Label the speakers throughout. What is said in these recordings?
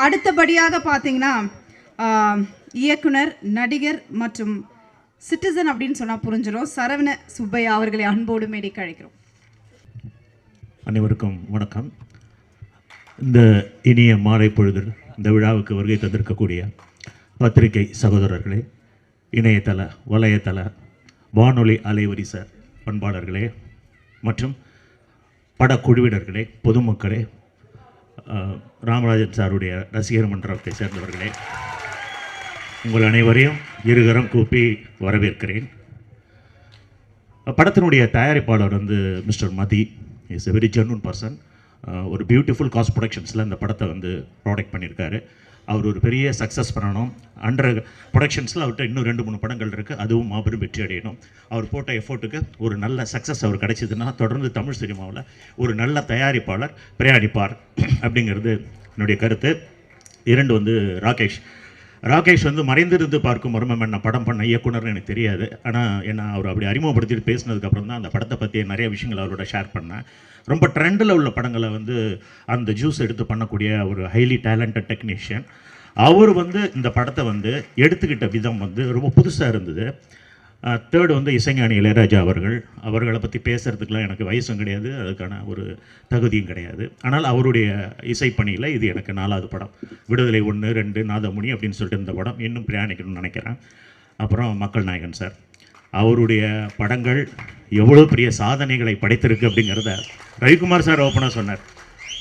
Speaker 1: அடுத்தபடியாக பார்த்தீங்கன்னா இயக்குனர், நடிகர் மற்றும் சிட்டிசன் அப்படின்னு சொன்னால் புரிஞ்சிடும், சரவண சுப்பையா அவர்களை அன்போடு மேடைக்கு அழைக்கிறோம்.
Speaker 2: அனைவருக்கும் வணக்கம். இந்த இனிய மாலை பொழுதில் இந்த விழாவுக்கு வருகை தந்திருக்கக்கூடிய பத்திரிகை சகோதரர்களே, இணையதள வலையதள வானொலி அலைவரிசை பண்பாளர்களே மற்றும் படக்குழுவினர்களே, பொதுமக்களே, ராமராஜன் சாருடைய ரசிகர் மன்றத்தை சேர்ந்தவர்களே, உங்கள் அனைவரையும் இருகரம் கூப்பி வரவேற்கிறேன். படத்தினுடைய தயாரிப்பாளர் mister Mathi is a very genuine person. ஒரு பியூட்டிஃபுல் காஸ்ட் ப்ரொடக்ஷன்ஸில் இந்த படத்தை ப்ராடக்ட் பண்ணியிருக்காரு. அவர் ஒரு பெரிய சக்ஸஸ் பண்ணணும். அண்டர் ப்ரொடக்ஷன்ஸில் அவர்கிட்ட இன்னும் 2-3 படங்கள் இருக்குது, அதுவும் மாபெரும் வெற்றி அடையணும். அவர் போட்ட எஃபோர்ட்டுக்கு ஒரு நல்ல சக்ஸஸ் அவர் கிடைச்சதுன்னா தொடர்ந்து தமிழ் சினிமாவில் ஒரு நல்ல தயாரிப்பாளர் பிரயாணிப்பார் அப்படிங்கிறது என்னுடைய கருத்து. 2 ராகேஷ் மறைந்திருந்து பார்க்கும் மர்மம் என்ன படம் பண்ண இயக்குனர்னு எனக்கு தெரியாது. ஆனால் என்ன அவர் அப்படி அறிமுகப்படுத்திட்டு பேசினதுக்கப்புறம் தான் அந்த படத்தை பற்றி நிறைய விஷயங்கள் அவரோட ஷேர் பண்ணேன். ரொம்ப ட்ரெண்டில் உள்ள படங்களை அந்த ஜூஸ் எடுத்து பண்ணக்கூடிய ஒரு ஹைலி டேலண்டட் டெக்னீஷியன். அவர் இந்த படத்தை எடுத்துக்கிட்ட விதம் ரொம்ப புதுசாக இருந்தது. தேர்டு இசைஞானி இளையராஜா அவர்களை பற்றி பேசுகிறதுக்கெலாம் எனக்கு வயசும் கிடையாது, அதுக்கான ஒரு தகுதியும் கிடையாது. ஆனால் அவருடைய இசைப்பணியில் இது எனக்கு 4வது படம். விடுதலை 1, 2, நாதமுனி அப்படின்னு சொல்லிட்டு இந்த படம் இன்னும் பிரயாணிக்கணும்னு நினைக்கிறேன். அப்புறம் மக்கள் நாயகன் சார், அவருடைய படங்கள் எவ்வளோ பெரிய சாதனைகளை படைத்திருக்கு அப்படிங்கிறத ரவிக்குமார் சார் ஓப்பனாக சொன்னார்.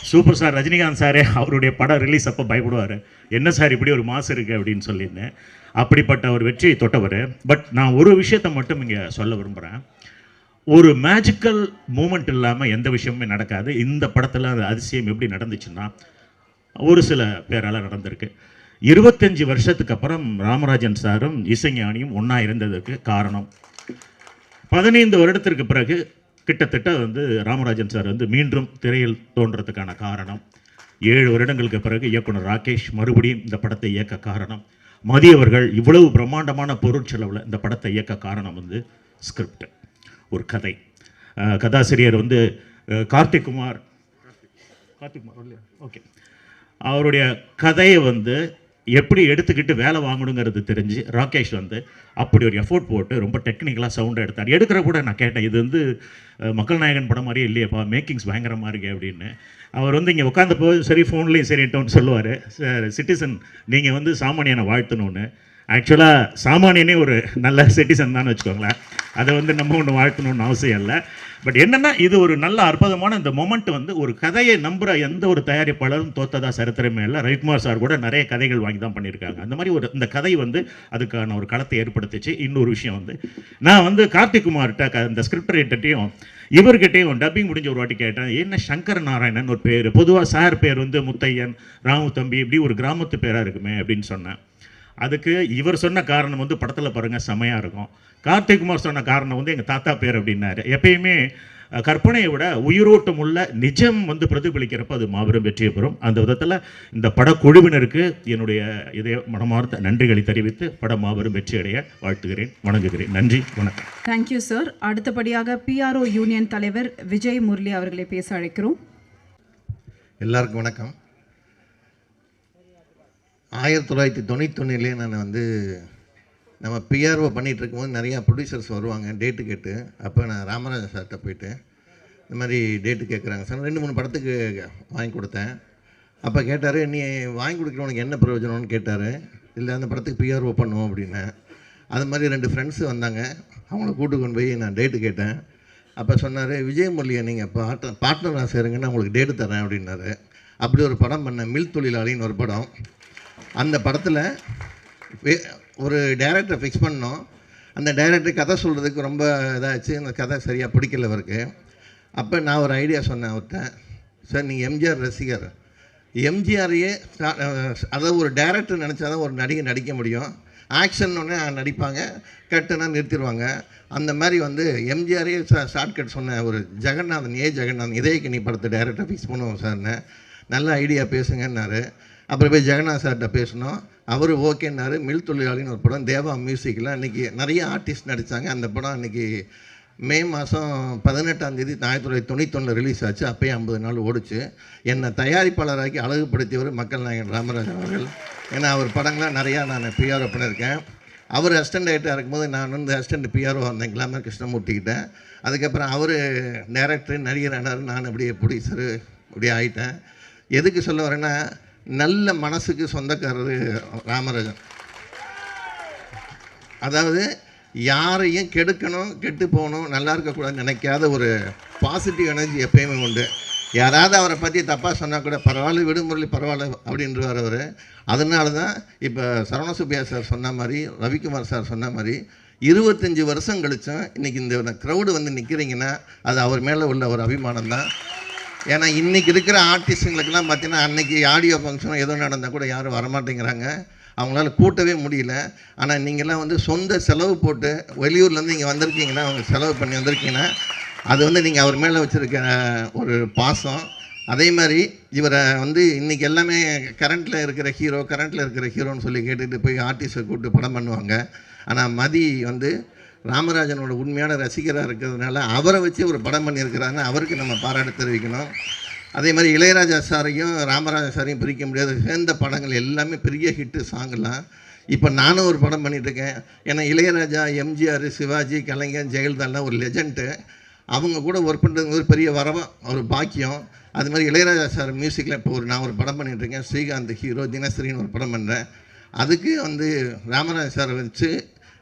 Speaker 2: சூப்பர் ஸ்டார் ரஜினிகாந்த் சாரே அவருடைய படம் ரிலீஸ் அப்போ பயப்படுவார், என்ன சார் இப்படி ஒரு மாசு இருக்குது அப்படின்னு சொல்லியிருந்தேன். அப்படிப்பட்ட ஒரு வெற்றியை தொட்டவர். பட் நான் ஒரு விஷயத்தை மட்டும் இங்கே சொல்ல விரும்புகிறேன். ஒரு மேஜிக்கல் மூமெண்ட் இல்லாமல் எந்த விஷயமுமே நடக்காது. இந்த படத்தில் அந்த அதிசயம் எப்படி நடந்துச்சுன்னா, ஒரு சில பேரால் நடந்திருக்கு. 25 வருஷத்துக்கு அப்புறம் ராமராஜன் சாரும் இசைஞானியும் ஒன்றா இருந்ததுக்கு காரணம், 15 வருடத்திற்கு பிறகு கிட்டத்தட்ட ராமராஜன் சார் மீண்டும் திரையில் தோன்றதுக்கான காரணம், 7 வருடங்களுக்கு பிறகு இயக்குனர் ராகேஷ் மறுபடியும் இந்த படத்தை இயக்க காரணம், மதி அவர்கள் இவ்வளவு பிரம்மாண்டமான பொருட்செலவில் இந்த படத்தை இயக்க காரணம் ஸ்கிரிப்ட், ஒரு கதை. கதாசிரியர் கார்த்திக்குமார் ஓகே, அவருடைய கதையை எப்படி எடுத்துக்கிட்டு வேலை வாங்கணுங்கிறது தெரிஞ்சு ராகேஷ் அப்படி ஒரு எஃபோர்ட் போட்டு ரொம்ப டெக்னிக்கலாக சவுண்டை எடுத்தார். எடுக்கிற கூட நான் கேட்டேன், இது மக்கள் நாயகன் படம் மாதிரியே இல்லையப்பா, மேக்கிங்ஸ் பயங்கரமாக இருக்கே அப்படின்னு. அவர் இங்கே உட்காந்தப்போ சரி ஃபோன்லேயும் சரின்ட்டோன்னு சொல்லுவார், சார் சிட்டிசன் நீங்கள் சாமானியனை வாழ்த்தணுன்னு. ஆக்சுவலாக சாமானியனே ஒரு நல்ல சிட்டிசன் தான் வச்சுக்கோங்களேன், அதை நம்ம ஒன்று வாழ்த்தணுன்னு அவசியம் இல்லை. பட் என்னென்னா இது ஒரு நல்ல அற்புதமான இந்த மொமெண்ட் ஒரு கதையை நம்புகிற எந்த ஒரு தயாரிப்பாளரும் தோத்ததா சரித்திரமே இல்லை. ரவிக்குமார் சார் கூட நிறைய கதைகள் வாங்கி தான் பண்ணியிருக்காங்க. அந்த மாதிரி இந்த கதை அதுக்கான ஒரு களத்தை ஏற்படுத்திச்சு. இன்னொரு விஷயம் நான் கார்த்திக்குமார்கிட்ட இந்த ஸ்கிரிப்ட் ரைட்டர்ட்டையும் இவர்கிட்டையும் டப்பிங் முடிஞ்ச ஒரு வாட்டி கேட்டேன், என்ன சங்கர நாராயணன் ஒரு பேர், பொதுவாக சார் பேர் முத்தையன், ராமு தம்பி, இப்படி ஒரு கிராமத்து பேராக இருக்குமே அப்படின்னு சொன்னேன். அதுக்கு இவர் சொன்ன காரணம் படத்தில் பாருங்கள் செமையாக இருக்கும். கார்த்திக்குமார் சொன்ன காரணம் எங்கள் தாத்தா பேர் அப்படின்னாரு. எப்பயுமே கற்பனையை விட உயிரோட்டம் உள்ள நிஜம் பிரதிபலிக்கிறப்ப அது மாபெரும் வெற்றியை பெறும். அந்த விதத்தில் இந்த படக்குழுவினருக்கு என்னுடைய மனமார்ந்த நன்றிகளை தெரிவித்து படம் மாபெரும் வெற்றி அடைய வாழ்த்துகிறேன், வணங்குகிறேன். நன்றி, வணக்கம்.
Speaker 1: Thank you sir. அடுத்தபடியாக PRO யூனியன் தலைவர் விஜய் முரளி அவர்களை பேச அழைக்கிறோம்.
Speaker 3: எல்லாருக்கும் வணக்கம். 1991 நான் நம்ம PRO பண்ணிகிட்டு இருக்கும்போது நிறையா ப்ரொடியூசர்ஸ் வருவாங்க டேட்டு கேட்டு. அப்போ நான் ராமராஜன் சார்கிட்ட போயிட்டு இந்த மாதிரி டேட்டு கேட்குறாங்க சார், 2-3 படத்துக்கு வாங்கி கொடுத்தேன். அப்போ கேட்டார், நீ வாங்கி கொடுக்குறவனுக்கு என்ன பிரயோஜனம்னு கேட்டார். இல்லை அந்த படத்துக்கு PRO பண்ணுவோம் அப்படின்னேன். அது மாதிரி 2 ஃப்ரெண்ட்ஸு வந்தாங்க, அவங்கள கூட்டு கொண்டு போய் நான் டேட்டு கேட்டேன். அப்போ சொன்னார், விஜய் முரளியை நீங்கள் பார்ட்னராக சேருங்கன்னு உங்களுக்கு டேட்டு தரேன் அப்படின்னாரு. அப்படி ஒரு படம் பண்ணேன், மில் தொழிலாளின்னு ஒரு படம். அந்த படத்தில் ஒரு டைரக்டரை ஃபிக்ஸ் பண்ணோம். அந்த டைரக்டர் கதை சொல்கிறதுக்கு ரொம்ப இதாகிடுச்சு, அந்த கதை சரியாக பிடிக்கல அவருக்கு. அப்போ நான் ஒரு ஐடியா சொன்னேன் அவர்கிட்ட, சார் நீங்கள் எம்ஜிஆர் ரசிகர், எம்ஜிஆரையே அதாவது ஒரு டைரக்டர் நினச்சா தான் ஒரு நடிகை நடிக்க முடியும். ஆக்ஷன் ஒன்று நடிப்பாங்க, கட்டுனா நிறுத்திடுவாங்க. அந்த மாதிரி எம்ஜிஆரையே ஷார்ட்கட் சொன்னேன். ஒரு ஜெகநாதன் இதயக்கு நீ படத்தை டைரக்டர் ஃபிக்ஸ் பண்ணுவோம் சார்னு. நல்ல ஐடியா பேசுங்கன்னாரு. அப்புறம் போய் ஜெகநாத் சார்கிட்ட பேசினோம், அவர் ஓகேன்னாரு. மில் தொழிலாளின்னு ஒரு படம் தேவா மியூசிக்கில் அன்றைக்கி நிறைய ஆர்டிஸ்ட் நடித்தாங்க. அந்த படம் அன்றைக்கி மே மாதம் 18ஆம் தேதி 1991 ரிலீஸ் ஆச்சு. அப்போயே 50 நாள் ஓடிச்சு. என்னை தயாரிப்பாளராக்கி அழகுபடுத்தியவர் மக்கள் நாயகன் ராமராஜன் அவர்கள். ஏன்னா அவர் படங்கள்லாம் நிறையா நான் பிஆர்ஓ பண்ணியிருக்கேன். அவர் அசிஸ்டன்ட் டைரக்டராக இருக்கும்போது நான் வந்து அசிஸ்டன்ட் பிஆர்ஓ வந்தேன் கிளாமர் கிருஷ்ணமூர்த்திக்கிட்ட. அதுக்கப்புறம் அவர் டைரக்டர் நடிகர் ஆனார், நான் அப்படியே ப்ரொடியூசரு அப்படியே ஆகிட்டேன். எதுக்கு சொல்ல வரேன்னா, நல்ல மனசுக்கு சொந்தக்காரர் ராமராஜன். அதாவது யாரையும் கெடுக்கணும், கெட்டு போகணும், நல்லா இருக்கக்கூடாதுன்னு நினைக்காத ஒரு பாசிட்டிவ் எனர்ஜி எப்பயுமே உண்டு. யாராவது அவரை பற்றி தப்பாக சொன்னால் கூட பரவாயில்ல, விடுமுறை பரவாயில்ல அப்படின்றவர் அவர். அதனால தான் இப்போ சரவண சுப்பையா சார் சொன்ன மாதிரி, ரவிக்குமார் சார் சொன்ன மாதிரி 25 வருஷம் கழிச்சும் இன்றைக்கி இந்த க்ரௌடு வந்து நிற்கிறீங்கன்னா அது அவர் மேலே உள்ள ஒரு அபிமானம் தான். ஏன்னா இன்றைக்கி இருக்கிற ஆர்டிஸ்ட்டுங்களுக்கெல்லாம் பார்த்தீங்கன்னா அன்றைக்கி ஆடியோ ஃபங்க்ஷனும் எதுவும் நடந்தால் கூட யாரும் வரமாட்டேங்கிறாங்க, அவங்களால கூட்டவே முடியல. ஆனால் நீங்கள்லாம் வந்து சொந்த செலவு போட்டு வெளியூர்லேருந்து இங்கே வந்திருக்கீங்கன்னா, அவங்க செலவு பண்ணி வந்திருக்கீங்கன்னா அது வந்து நீங்கள் அவர் மேலே வச்சுருக்க ஒரு பாசம். அதே மாதிரி இவரை வந்து இன்றைக்கி எல்லாமே கரண்ட்டில் இருக்கிற ஹீரோன்னு சொல்லி கேட்டுட்டு போய் ஆர்டிஸ்ட்டை கூப்பிட்டு படம் பண்ணுவாங்க. ஆனால் மதி வந்து ராமராஜனோட உண்மையான ரசிகராக இருக்கிறதுனால அவரை வச்சு ஒரு படம் பண்ணியிருக்கிறாங்க. அவருக்கு நம்ம பாராட்டு தெரிவிக்கணும். அதே மாதிரி இளையராஜா சாரையும் ராமராஜா சாரையும் பிரிக்க முடியாது. சேர்ந்த படங்கள் எல்லாமே பெரிய ஹிட்டு சாங்கெல்லாம். இப்போ நானும் ஒரு படம் பண்ணிகிட்ருக்கேன். ஏன்னா இளையராஜா, எம்ஜிஆர், சிவாஜி, கலைஞர், ஜெயலலிதாலாம் ஒரு லெஜண்ட்டு. அவங்க கூட ஒர்க் பண்ணுறது ஒரு பெரிய வரவம், ஒரு பாக்கியம். அது மாதிரி இளையராஜா சார் மியூசிக்கில் இப்போ நான் ஒரு படம் பண்ணிகிட்ருக்கேன். ஸ்ரீகாந்த் ஹீரோ, தினஸ்ரீன்னு ஒரு படம் பண்ணுறேன். அதுக்கு வந்து ராமராஜா சாரை வச்சு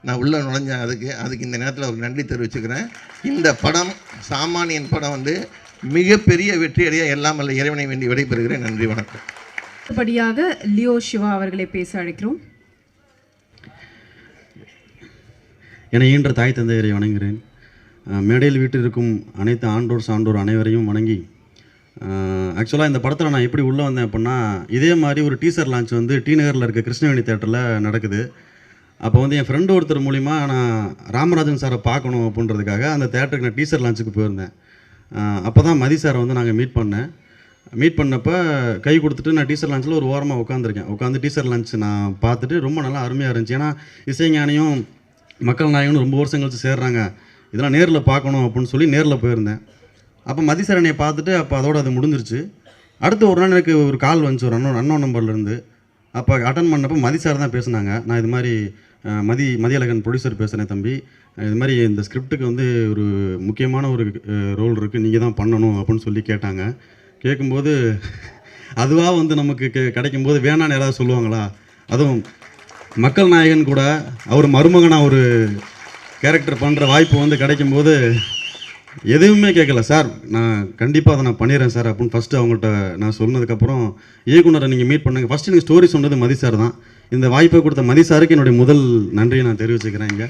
Speaker 3: நான் உள்ளே நுழைஞ்சேன். அதுக்கு இந்த நேரத்தில் ஒரு நன்றி தெரிவிச்சுக்கிறேன். இந்த படம் சாமானியன் படம் வந்து மிகப்பெரிய வெற்றியடைய எல்லாம் அல்ல இறைவனை வேண்டி விடைபெறுகிறேன். நன்றி, வணக்கம்.
Speaker 1: அடுத்தபடியாக லியோ சிவா அவர்களை பேச அழைக்கிறோம்.
Speaker 4: என ஈன்ற தாய் தந்தையரை வணங்குகிறேன். மேடையில் வீட்டில் இருக்கும் அனைத்து ஆண்டோர் சான்றோர் அனைவரையும் வணங்கி, ஆக்சுவலாக இந்த படத்தில் நான் எப்படி உள்ளே வந்தேன் அப்படின்னா, இதே மாதிரி ஒரு டீசர் லான்ச் வந்து டி நகரில் இருக்க கிருஷ்ணவேணி தேட்டரில் நடக்குது. அப்போ வந்து என் ஃப்ரெண்டு ஒருத்தர் மூலிமா நான் ராமராஜன் சாரை பார்க்கணும் அப்படின்றதுக்காக அந்த தேட்டருக்கு நான் டீசர் லான்ச்சுக்கு போயிருந்தேன். அப்போ தான் மதி சாரை வந்து நாங்கள் மீட் பண்ணப்போ கை கொடுத்துட்டு நான் டீசர் லான்ச்சில் ஒரு ஓரமாக உட்காந்து டீசர் லான்ச் நான் பார்த்துட்டு ரொம்ப நல்லா அருமையாக இருந்துச்சு. ஏன்னா இசைஞானியும் மக்கள் நாயகனும் ரொம்ப வருஷம் கழிச்சு சேர்றாங்க, இதெல்லாம் நேரில் பார்க்கணும் அப்படின்னு சொல்லி நேரில் போயிருந்தேன். அப்போ மதி சார் என்னை பார்த்துட்டு அப்போ அதோடு அது முடிஞ்சிருச்சு. அடுத்து ஒரு நாள் எனக்கு ஒரு கால் வந்துச்சு ஒரு அன்னோன் நம்பர்லேருந்து. அப்போ அட்டன் பண்ணப்போ மதி சார் தான் பேசுனாங்க. நான் இது மாதிரி மதியழகன் ப்ரொடியூசர் பேசுகிறேன் தம்பி, இது மாதிரி இந்த ஸ்கிரிப்டுக்கு வந்து ஒரு முக்கியமான ஒரு ரோல் இருக்குது, நீங்கள் தான் பண்ணணும் அப்படின்னு சொல்லி கேட்டாங்க. கேட்கும்போது அதுவாக வந்து நமக்கு கிடைக்கும்போது வேணான்னு யாராவது சொல்லுவாங்களா? அதுவும் மக்கள் நாயகன் கூட அவர் மருமகனாக ஒரு கேரக்டர் பண்ணுற வாய்ப்பு வந்து கிடைக்கும்போது எதுவுமே கேட்கல. சார் நான் கண்டிப்பாக அதை நான் பண்ணிடுறேன் சார் அப்படின்னு ஃபஸ்ட்டு அவங்கள்ட்ட நான் சொன்னதுக்கப்புறம், இயக்குனரை நீங்கள் மீட் பண்ணுங்கள். ஃபஸ்ட்டு எனக்கு ஸ்டோரி சொன்னது மதி சார் தான். இந்த வாய்ப்பை கொடுத்த மதி சாருக்கு என்னுடைய முதல் நன்றியை நான் தெரிவிச்சுக்கிறேன். இங்கே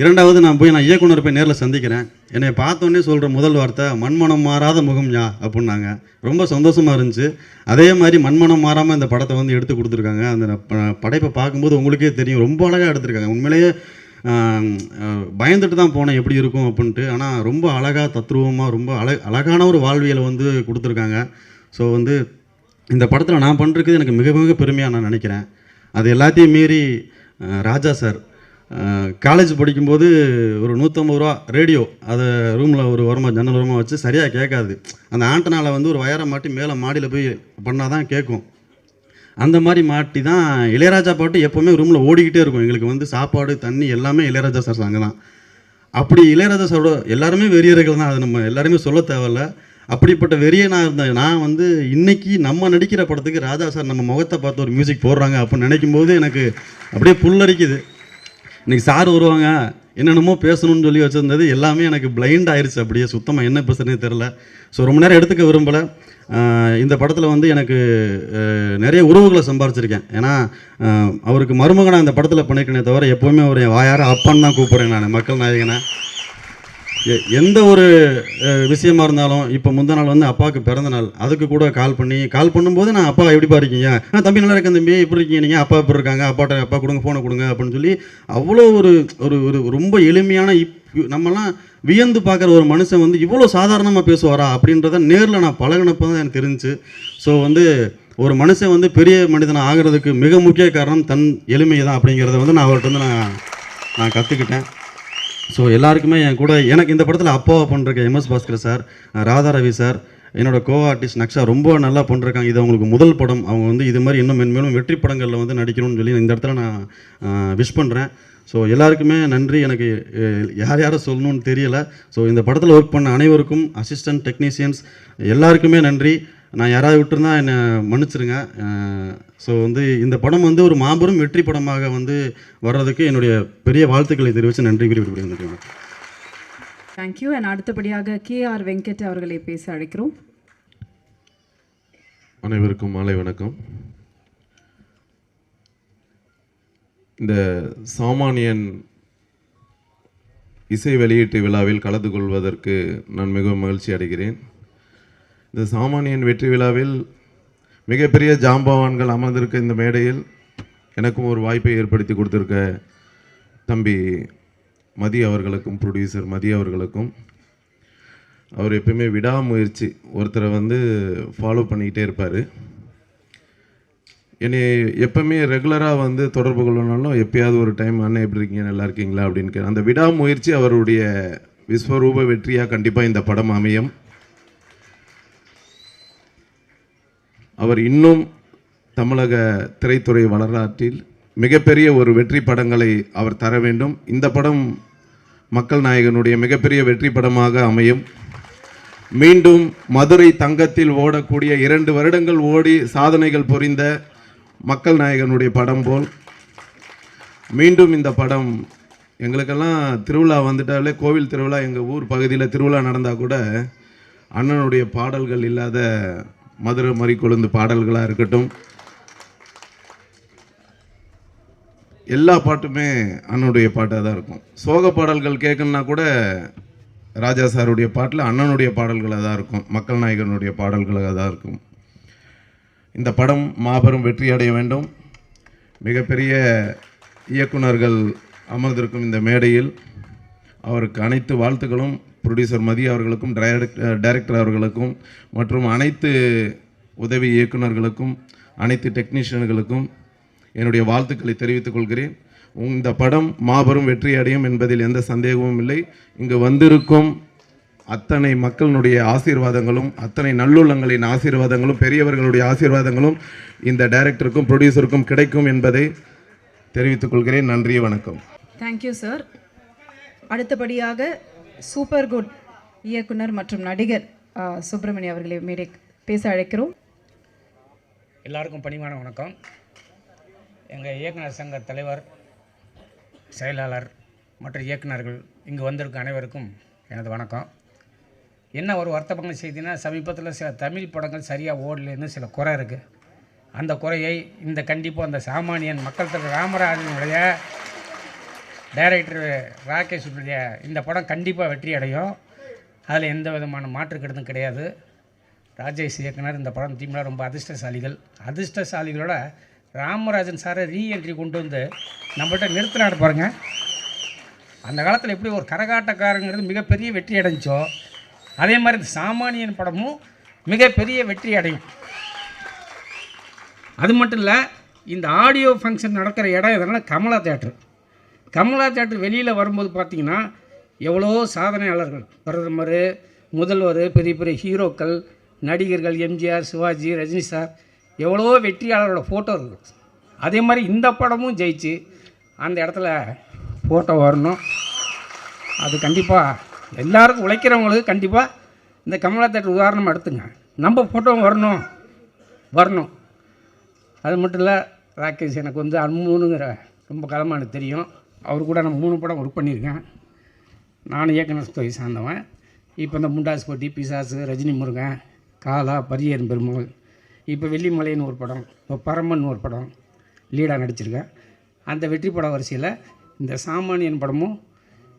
Speaker 4: இரண்டாவது நான் இயக்குனர் போய் நேரில் சந்திக்கிறேன். என்னை பார்த்தோன்னே சொல்கிற முதல் வார்த்தை, மண்மனம் மாறாத முகம் யா அப்படின்னாங்க. ரொம்ப சந்தோஷமாக இருந்துச்சு. அதே மாதிரி மண்மனம் மாறாமல் இந்த படத்தை வந்து எடுத்து கொடுத்துருக்காங்க. அந்த படைப்பை பார்க்கும்போது உங்களுக்கே தெரியும், ரொம்ப அழகாக எடுத்திருக்காங்க. உண்மையிலேயே பயந்துட்டு தான் போனேன் எப்படி இருக்கும் அப்படின்ட்டு. ஆனால் ரொம்ப அழகாக தத்ரூபமாக ரொம்ப அழகான ஒரு வாழ்வியலை வந்து கொடுத்துருக்காங்க. ஸோ வந்து இந்த படத்தில் நான் பண்ணுறது எனக்கு மிக மிக பெருமையாக நான் நினைக்கிறேன். அது எல்லாத்தையும் மீறி ராஜா சார் காலேஜ் படிக்கும்போது ஒரு 150 ரூபா ரேடியோ அதை ரூமில் ஒரு ஓரமாக ஜன்னல் ஓரமாக வச்சு சரியாக கேட்காது. அந்த ஆண்டனாவில் வந்து ஒரு வயரை மாட்டி மேலே மாடியில் போய் பண்ணால் தான் கேட்கும். அந்த மாதிரி மாட்டி தான் இளையராஜா பாட்டு எப்போவுமே ரூமில் ஓடிக்கிட்டே இருக்கும். எங்களுக்கு வந்து சாப்பாடு தண்ணி எல்லாமே இளையராஜா சார் சாங்க தான். அப்படி இளையராஜா சாரோட எல்லாருமே வெறியர்கள் தான், அது நம்ம எல்லாருமே சொல்ல தேவையில்ல. அப்படிப்பட்ட வெறியை நான் இருந்தேன். நான் வந்து இன்றைக்கி நம்ம நடிக்கிற படத்துக்கு ராஜா சார் நம்ம முகத்தை பார்த்து ஒரு மியூசிக் போடுறாங்க அப்படின்னு நினைக்கும் போது எனக்கு அப்படியே புல்லரிக்குது. இன்றைக்கி சார் வருவாங்க, என்னென்னமோ பேசணும்னு சொல்லி வச்சுருந்தது எல்லாமே எனக்கு பிளைண்ட் ஆயிடுச்சு. அப்படியே சுத்தமாக என்ன பேசுறதுனே தெரில. ஸோ ரொம்ப நேரம் எடுத்துக்க விரும்பலை. இந்த படத்தில் வந்து எனக்கு நிறைய உறவுகளை சம்பாரிச்சிருக்கேன். ஏன்னா அவருக்கு மருமகனாக இந்த படத்தில் பண்ணியிருக்கேனே தவிர எப்போவுமே ஒரு வாயார அப்பான்னு தான் கூப்பிட்றேன் நான் மக்கள் நாயகனை. எந்த ஒரு விஷயமா இருந்தாலும், இப்போ முந்த நாள் வந்து அப்பாவுக்கு பிறந்த நாள், அதுக்கு கூட கால் பண்ணும்போது நான் அப்பா எப்படிப்பா இருக்கீங்க, தம்பி நல்லா இருக்கேன் தம்பி எப்படி இருக்கீங்க நீங்கள், அப்பா எப்படி இருக்காங்க, அப்பா கொடுங்க ஃபோனை கொடுங்க அப்படின்னு சொல்லி அவ்வளோ ஒரு ஒரு ரொம்ப எளிமையான நம்மலாம் வியந்து பார்க்குற ஒரு மனுஷன் வந்து இவ்வளோ சாதாரணமாக பேசுவாரா அப்படின்றத நேரில் நான் பழகினப்போ தான் எனக்கு தெரிஞ்சுச்சு. ஸோ வந்து ஒரு மனுஷன் வந்து பெரிய மனிதனாக ஆகிறதுக்கு மிக முக்கிய காரணம் தன் எளிமை தான் அப்படிங்கிறத வந்து நான் அவர்கிட்ட வந்து நான் கற்றுக்கிட்டேன். ஸோ எல்லாருக்குமே என் கூட எனக்கு இந்த படத்தில் அப்பாவை பண்ணுறக்க எம்எஸ் பாஸ்கர் சார், ராதா ரவி சார், என்னோட கோ ஆர்டிஸ்ட் நக்ஷா ரொம்ப நல்லா பண்ணிருக்காங்க. இது அவங்களுக்கு முதல் படம். அவங்க வந்து இது மாதிரி இன்னும் மென்மேலும் வெற்றி படங்களில் வந்து நடிக்கணும்னு சொல்லி இந்த இடத்துல நான் விஷ் பண்ணுறேன். ஸோ எல்லாருக்குமே நன்றி. எனக்கு யாரை சொல்லணும்னு தெரியல. ஸோ இந்த படத்தில் ஒர்க் பண்ண அனைவருக்கும், அசிஸ்டன்ட் டெக்னீஷியன்ஸ் எல்லாருக்குமே நன்றி. நான் யாராவது விட்டுருந்தா என்னை மன்னிச்சிருங்க. ஸோ வந்து இந்த படம் வந்து ஒரு மாபெரும் வெற்றி படமாக வந்து வர்றதுக்கு என்னுடைய பெரிய வாழ்த்துக்களை தெரிவித்து நன்றி குறிப்பிடுகிறேன்.
Speaker 1: தேங்க்யூ. அண்ட் அடுத்தபடியாக கேஆர் வெங்கட் அவர்களை பேச அழைக்கிறோம்.
Speaker 5: அனைவருக்கும் மாலை வணக்கம். இந்த சாமானியன் இசை வெளியீட்டு விழாவில் கலந்து கொள்வதற்கு நான் மிகவும் மகிழ்ச்சி அடைகிறேன். இந்த சாமானியன் வெற்றி விழாவில் மிகப்பெரிய ஜாம்பவான்கள் அமர்ந்திருக்க இந்த மேடையில் எனக்கும் ஒரு வாய்ப்பை ஏற்படுத்தி கொடுத்துருக்க தம்பி மதி அவர்களுக்கும், ப்ரொடியூசர் மதி அவர்களுக்கும், அவர் எப்பயுமே விடாமுயற்சி, ஒருத்தரை வந்து ஃபாலோ பண்ணிக்கிட்டே இருப்பார். என்னை எப்பவுமே ரெகுலராக வந்து தொடர்பு கொள்ளனாலும் எப்பயாவது ஒரு டைம் அண்ணன் எப்படி இருக்கீங்க, நல்லா இருக்கீங்களா அப்படின்னு அந்த விடாமுயற்சி அவருடைய விஸ்வரூப வெற்றியாக கண்டிப்பாக இந்த படம் அமையும். அவர் இன்னும் தமிழக திரைத்துறை வரலாற்றில் மிகப்பெரிய ஒரு வெற்றி படங்களை அவர் தர வேண்டும். இந்த படம் மக்கள் நாயகனுடைய மிகப்பெரிய வெற்றி படமாக அமையும். மீண்டும் மதுரை தங்கத்தில் ஓடக்கூடிய 2 வருடங்கள் ஓடி சாதனைகள் புரிந்த மக்கள் நாயகனுடைய படம் போல் மீண்டும் இந்த படம், எங்களுக்கெல்லாம் திருவிழா வந்துட்டாலே, கோவில் திருவிழா, எங்கள் ஊர் பகுதியில் திருவிழா நடந்தால் கூட அண்ணனுடைய பாடல்கள் இல்லாத மதுரை மறிக்கொழுந்து பாடல்களாக இருக்கட்டும், எல்லா பாட்டுமே அண்ணனுடைய பாட்டாக தான் இருக்கும். சோக பாடல்கள் கேட்கணுன்னா கூட ராஜா சாருடைய பாட்டில் அண்ணனுடைய பாடல்களாக தான் இருக்கும், மக்கள் நாயகனுடைய பாடல்களாக தான் இருக்கும். இந்த படம் மாபெரும் வெற்றி அடைய வேண்டும். மிகப்பெரிய இயக்குனர்கள் அமர்ந்திருக்கும் இந்த மேடையில் அவருக்கு அனைத்து வாழ்த்துக்களும், ப்ரொடியூசர் மதி அவர்களுக்கும், டைரக்டர் அவர்களுக்கும், மற்றும் அனைத்து உதவி இயக்குநர்களுக்கும், அனைத்து டெக்னீஷியன்களுக்கும் என்னுடைய வாழ்த்துக்களை தெரிவித்துக் கொள்கிறேன். இந்த படம் மாபெரும் வெற்றி அடையும் என்பதில் எந்த சந்தேகமும் இல்லை. இங்கு வந்திருக்கும் அத்தனை மக்களுடைய ஆசீர்வாதங்களும், அத்தனை நல்லுள்ளங்களின் ஆசீர்வாதங்களும், பெரியவர்களுடைய ஆசீர்வாதங்களும் இந்த டைரக்டருக்கும் ப்ரொடியூசருக்கும் கிடைக்கும் என்பதை தெரிவித்துக் கொள்கிறேன். நன்றி, வணக்கம்.
Speaker 1: Thank you sir. அடுத்தபடியாக சூப்பர் குட் இயக்குனர் மற்றும் நடிகர் சுப்பிரமணிய அவர்களை மேடை பேச அழைக்கிறோம்.
Speaker 6: எல்லாருக்கும் பணிவான வணக்கம். எங்கள் இயக்குனர் சங்க தலைவர், செயலாளர் மற்றும் இயக்குனர்கள், இங்கு வந்திருக்கும் அனைவருக்கும் எனது வணக்கம். என்ன ஒரு வருத்தமான செய்தினா, சமீபத்தில் சில தமிழ் படங்கள் சரியாக ஓடலன்னு சில குறை இருக்குது. அந்த குறையை இந்த கண்டிப்பாக அந்த சாமானியன் மக்கள் தலைவர் ராமராஜனுடைய டைரக்டர் ராகேஷுடைய இந்த படம் கண்டிப்பாக வெற்றி அடையும். அதில் எந்த விதமான மாற்று கருத்தும் கிடையாது. ராஜேஷ் இயக்குனர் இந்த படம் டீமில் ரொம்ப அதிர்ஷ்டசாலிகளோட ராமராஜன் சாரை ரீஎன்ட்ரி கொண்டு வந்து நம்மள்கிட்ட நிறுத்தினாரு பாருங்க. அந்த காலத்தில் எப்படி ஒரு கரகாட்டக்காரங்கிறது மிகப்பெரிய வெற்றி அடைஞ்சோ, அதே மாதிரி இந்த சாமானியன் படமும் மிகப்பெரிய வெற்றி அடையும். அது மட்டும் இல்லை, இந்த ஆடியோ ஃபங்க்ஷன் நடக்கிற இடம் எதனால் கமலா தேட்டர் வெளியில் வரும்போது பார்த்திங்கன்னா எவ்வளோ சாதனையாளர்கள், பிரதமர், முதல்வர், பெரிய பெரிய ஹீரோக்கள், நடிகர்கள், எம்ஜிஆர், சிவாஜி, ரஜினி சார், எவ்வளோ வெற்றியாளரோட ஃபோட்டோ இருக்குது. அதே மாதிரி இந்த படமும் ஜெயிச்சு அந்த இடத்துல ஃபோட்டோ வரணும். அது கண்டிப்பாக எல்லாருக்கும் உழைக்கிறவங்களுக்கு கண்டிப்பாக இந்த கமலா தேட்டர் உதாரணமாக எடுத்துங்க. நம்ம ஃபோட்டோ வரணும். அது மட்டும் இல்லை, ராகேஷ் எனக்கு வந்து அன்புங்கிற ரொம்ப காலமாக எனக்கு தெரியும். அவர் கூட நான் 3 படம் ஒர்க் பண்ணியிருக்கேன். நானும் இயக்குனர் துறை சார்ந்தவன். இப்போ இந்த முண்டாஸ் போட்டி, பிசாசு, ரஜினி முருகன், காலா, பரியேறும் பெருமகள், இப்போ வெள்ளிமலைன்னு ஒரு படம், இப்போ பரமன் ஒரு படம் லீடாக நடிச்சிருக்கேன். அந்த வெற்றி பட வரிசையில் இந்த சாமானியன் படமும்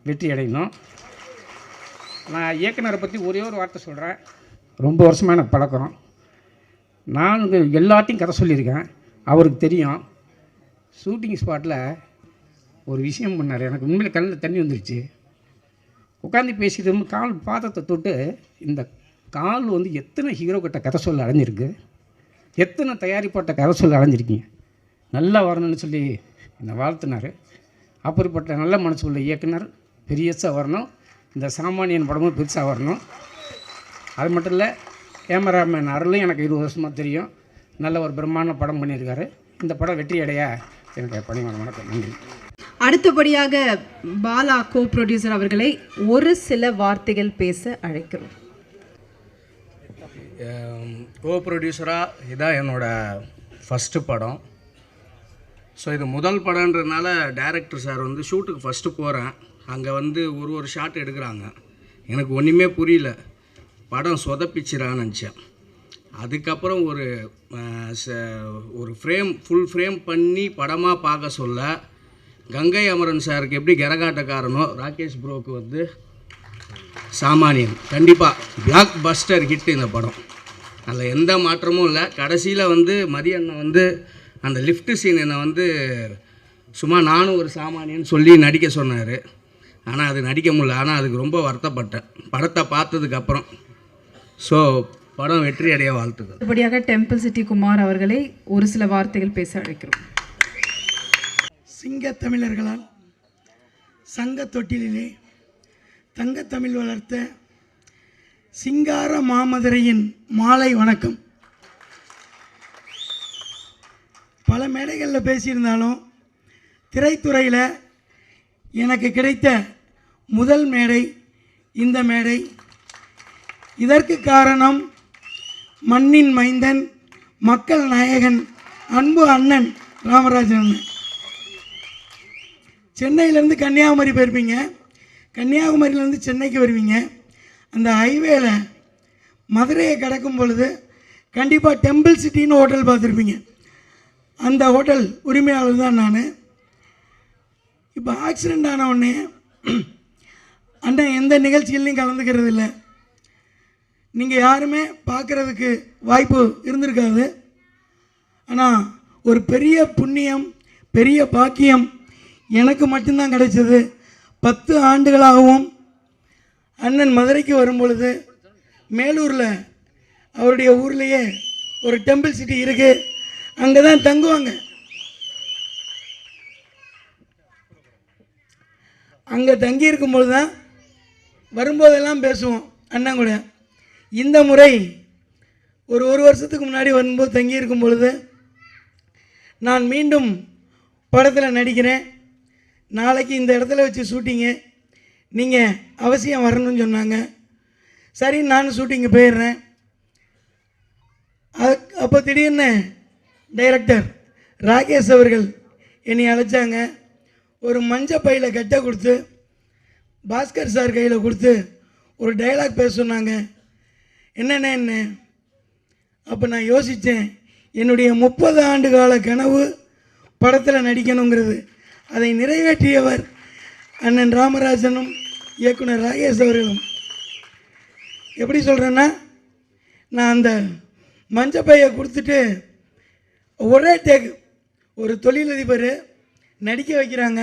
Speaker 6: வெற்றி அடையணும். நான் இயக்குனரை பற்றி ஒரே ஒரு வார்த்தை சொல்கிறேன். ரொம்ப வருஷமாக எனக்கு பழக்கம். நான் எல்லாத்தையும் கதை சொல்லியிருக்கேன். அவருக்கு தெரியும். ஷூட்டிங் ஸ்பாட்டில் ஒரு விஷயம் பண்ணார். எனக்கு உண்மையில் கண்ணில் தண்ணி வந்துருச்சு. உட்காந்து பேசிட்டு கால் பாத்திரத்தை தொட்டு, இந்த கால் வந்து எத்தனை ஹீரோ கிட்ட கதை சொல்ல அடைஞ்சிருக்கு, எத்தனை தயாரிப்பாட்ட கதை சொல்ல அடைஞ்சிருக்கீங்க, நல்லா வரணும்னு சொல்லி என்னை வாழ்த்தினார். அப்படிப்பட்ட நல்ல மனசு உள்ள இயக்குனர் பெருசாக வரணும். இந்த சாமானியன் படமும் பெருசாக வரணும். அது மட்டும் இல்லை, கேமராமேன் அருளும் எனக்கு 20 வருஷமாக தெரியும். நல்ல ஒரு பிரம்மாண்ட படம் பண்ணியிருக்காரு. இந்த படம் வெற்றி அடைய எனக்கு பணிவான வணக்கம். நன்றி.
Speaker 1: அடுத்தபடியாக பாலா கோ ப்ரொடியூசர் அவர்களை ஒரு சில வார்த்தைகள் பேச அழைக்கிறோம்.
Speaker 7: கோ ப்ரொடியூசராக இதான் என்னோடய ஃபஸ்ட்டு படம். ஸோ இது முதல் படம்ன்றதுனால டைரக்டர் சார் வந்து ஷூட்டுக்கு ஃபஸ்ட்டு போகிறேன். அங்கே வந்து ஒரு ஷாட் எடுக்கிறாங்க. எனக்கு ஒன்றுமே புரியல. படம் சொதப்பிச்சிடான்னு நினச்சேன். அதுக்கப்புறம் ஒரு ஃபுல் ஃப்ரேம் பண்ணி படமாக பார்க்க சொல்ல கங்கை அமரன் சாருக்கு எப்படி கரகாட்டக்காரனோ ராகேஷ் ப்ரோக்கு வந்து சாமானியன் கண்டிப்பாக பிளாக் பஸ்டர் ஹிட் இந்த படம். அதில் எந்த மாற்றமும் இல்லை. கடைசியில் வந்து மதியண்ணன் வந்து அந்த லிஃப்ட் சீன் என்னை வந்து சும்மா நானும் ஒரு சாமானியன்னு சொல்லி நடிக்க சொன்னார். ஆனால் அது நடிக்க முடியல. ஆனால் அதுக்கு ரொம்ப வருத்தப்பட்டேன் படத்தை பார்த்ததுக்கப்புறம். ஸோ படம் வெற்றி அடைய வாழ்த்துக்கள்.
Speaker 1: அடுத்தபடியாக டெம்பிள் சிட்டி குமார் அவர்களை ஒரு சில வார்த்தைகள் பேச அழைக்கிறோம்.
Speaker 8: சிங்க தமிழர்களால் சங்க தொட்டிலே தங்கத்தமிழ் வளர்த்த சிங்கார மாமதுரையின் மாலை வணக்கம். பல மேடைகளில் பேசியிருந்தாலும் திரைத்துறையில் எனக்கு கிடைத்த முதல் மேடை இந்த மேடை. இதற்கு காரணம் மண்ணின் மைந்தன், மக்கள் நாயகன், அன்பு அண்ணன் ராமராஜன் அண்ணன். சென்னையிலேருந்து கன்னியாகுமரி போயிருப்பீங்க, கன்னியாகுமரியிலேருந்து சென்னைக்கு வருவீங்க. அந்த ஹைவேல மதுரையை கடக்கும் பொழுது கண்டிப்பாக டெம்பிள் சிட்டின்னு ஹோட்டல் பார்த்துருப்பீங்க. அந்த ஹோட்டல் உரிமையாளர் தான் நான். இப்போ ஆக்சிடெண்ட் ஆன உடனே அண்ணன் எந்த நிகழ்ச்சிகள்லையும் கலந்துக்கிறது இல்லை. நீங்கள் யாருமே பார்க்குறதுக்கு வாய்ப்பு இருந்திருக்காது. ஆனால் ஒரு பெரிய புண்ணியம், பெரிய பாக்கியம் எனக்கு மட்டும்தான் கிடைச்சது. 10 ஆண்டுகளாகவும் அண்ணன் மதுரைக்கு வரும் பொழுது மேலூரில் அவருடைய ஊர்லேயே ஒரு டெம்பிள் சிட்டி இருக்குது, அங்கே தான் தங்குவாங்க. அங்கே தங்கி இருக்கும்பொழுது தான் வரும்போதெல்லாம் பேசுவோம் அண்ணன் கூட. இந்த முறை ஒரு வருஷத்துக்கு முன்னாடி வரும்போது தங்கி இருக்கும் பொழுது நான் மீண்டும் படத்தில் நடிக்கிறேன், நாளைக்கு இந்த இடத்துல வச்சு ஷூட்டிங்கு, நீங்கள் அவசியம் வரணும்னு சொன்னாங்க. சரி, நான் ஷூட்டிங்கு போயிடுறேன். அப்போ திடீர்னு டைரக்டர் ராகேஷ் அவர்கள் என்னை அழைச்சாங்க. ஒரு மஞ்சள் பையில் கட்டை கொடுத்து பாஸ்கர் சார் கையில் கொடுத்து ஒரு டைலாக் பேச சொன்னாங்க. என்ன அப்போ நான் யோசித்தேன், என்னுடைய 30 ஆண்டு கால கனவு படத்தில் நடிக்கணுங்கிறது. அதை நிறைவேற்றியவர் அண்ணன் ராமராஜனும் இயக்குனர் ராகேஷ் அவர்களும். எப்படி சொல்கிறேன்னா, நான் அந்த மஞ்சப்பையை கொடுத்துட்டு ஒரே டேக், ஒரு தொழிலதிபர் நடிக்க வைக்கிறாங்க.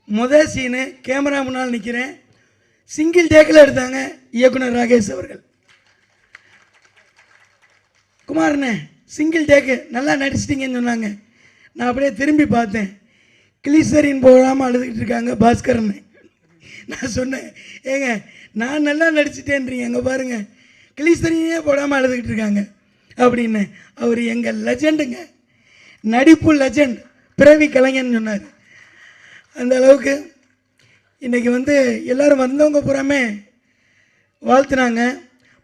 Speaker 8: முதல் சீனு கேமரா முன்னால் நிற்கிறேன், சிங்கிள் டேக்கில் எடுத்தாங்க இயக்குனர் ராகேஷ் அவர்கள். குமாரண்ணே சிங்கிள் டேக்கு நல்லா நடிச்சிட்டிங்கன்னு சொன்னாங்க. நான் அப்படியே திரும்பி பார்த்தேன், கிளிசரின் போடாமல் அழுதுகிட்டு இருக்காங்க பாஸ்கரன்னு. நான் சொன்னேன், ஏங்க நான் நல்லா நடிச்சிட்டேன்றீங்க, அங்கே பாருங்கள் கிளிசரினே போடாமல் அழுதுகிட்டு இருக்காங்க அப்படின்னு. அவர் எங்கள் லெஜண்டுங்க, நடிப்பு லெஜண்ட், பிறவி கலைஞன்னு சொன்னார். அந்த அளவுக்கு இன்றைக்கி வந்து எல்லோரும் வந்தவங்க பூராமே வாழ்த்துனாங்க,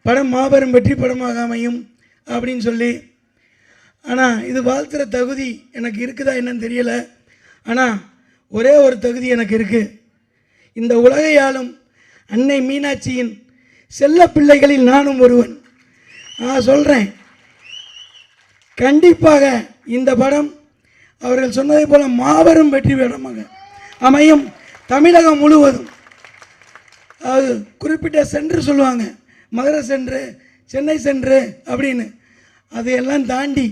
Speaker 8: படம் மாபெரும் வெற்றி படமாக அமையும் அப்படின்னு சொல்லி. ஆனால் இது வாழ்த்துகிற தகுதி எனக்கு இருக்குதா என்னன்னு தெரியலை. ஆனால் ஒரே ஒரு தகுதி எனக்கு இருக்குது. இந்த உலகை ஆளும் அன்னை மீனாட்சியின் செல்ல பிள்ளைகளில் நானும் ஒருவன். நான் சொல்கிறேன், கண்டிப்பாக இந்த படம் அவர்கள் சொன்னதை போல் மாபெரும் வெற்றி படமாக அமையும். தமிழகம் முழுவதும், அது குறிப்பிட்ட சென்ட்ரு சொல்லுவாங்க, மதுரை சென்ட்ரு, சென்னை சென்ட்ரு அப்படின்னு, அதையெல்லாம் தாண்டி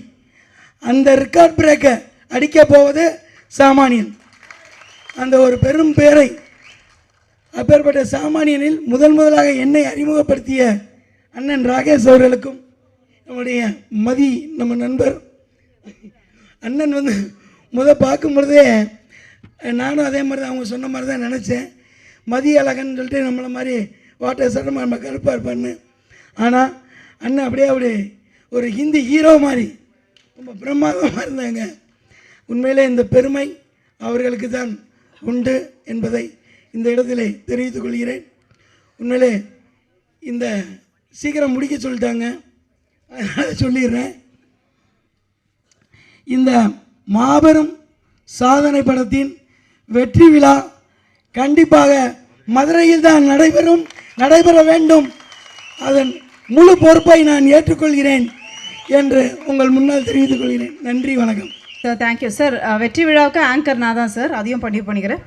Speaker 8: அந்த ரெக்கார்ட் பிரேக்கை அடிக்க போவது சாமானியன். அந்த ஒரு பெரும் பேரை, அப்பேற்பட்ட சாமானியனில் முதலாக என்னை அறிமுகப்படுத்திய அண்ணன் ராகேஷ் அவர்களுக்கும், நம்முடைய மதி நம்ம நண்பர் அண்ணன் வந்து பார்க்கும் பொழுதே நானும் அதே மாதிரி தான் அவங்க சொன்ன மாதிரி தான் நினச்சேன். மதிய அழகன்னு சொல்லிட்டு நம்மளை மாதிரி வாட்டர் சட்டம் நம்ம கருப்பாக இருப்பான்னு. ஆனால் அண்ணன் அப்படியே ஒரு ஹிந்தி ஹீரோ மாதிரி ரொம்ப பிரமாதமாக இருந்தாங்க. உண்மையிலே இந்த பெருமை அவர்களுக்கு தான் உண்டு என்பதை இந்த இடத்திலே தெரிவித்துக் கொள்கிறேன். உண்மையிலே இந்த சீக்கிரம் முடிக்க சொல்லிட்டாங்க, அதனால் சொல்லிடுறேன். இந்த மாபெரும் சாதனை படத்தின் வெற்றி விழா கண்டிப்பாக மதுரையில் தான் நடைபெற வேண்டும். அதன் முழு பொறுப்பை நான் ஏற்றுக்கொள்கிறேன் என்று உங்கள் முன்னால் தெரிவித்துக் கொள்கிறேன். நன்றி, வணக்கம்
Speaker 1: சார். Thank you sir. வெற்றி விழாவுக்கு ஆங்கர் நான் தான் சார், அதையும் பண்ணிக்கிறேன்.